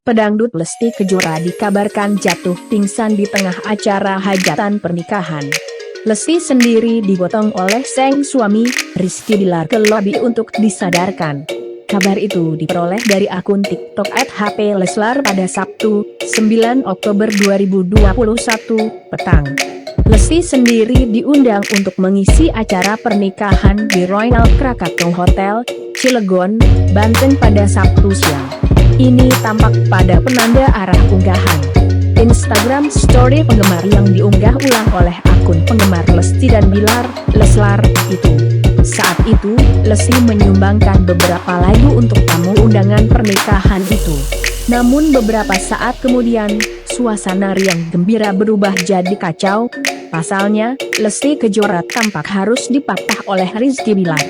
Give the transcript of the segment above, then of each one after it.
Pedangdut Lesti Kejora dikabarkan jatuh pingsan di tengah acara hajatan pernikahan. Lesti sendiri digotong oleh sang suami, Rizky Bilar, ke lobi untuk disadarkan. Kabar itu diperoleh dari akun TikTok @hpleslar pada Sabtu, 9 Oktober 2021, petang. Lesti sendiri diundang untuk mengisi acara pernikahan di Royal Krakatau Hotel, Cilegon, Banten pada Sabtu siang. Ini tampak pada penanda arah unggahan Instagram story penggemar yang diunggah ulang oleh akun penggemar Lesti dan Bilar, Leslar, itu. Saat itu, Lesti menyumbangkan beberapa lagu untuk tamu undangan pernikahan itu. Namun beberapa saat kemudian, suasana riang gembira berubah jadi kacau. Pasalnya, Lesti Kejora tampak harus dipatah oleh Rizky Bilar.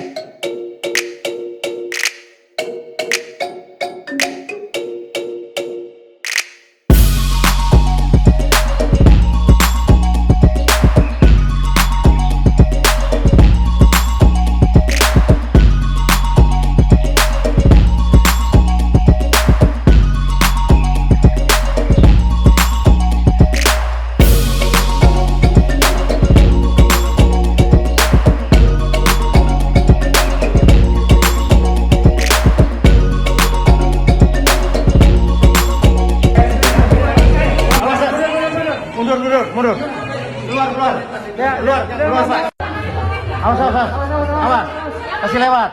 Mundur. Keluar. Ya, keluar, Pak. Awas. Kasih lewat.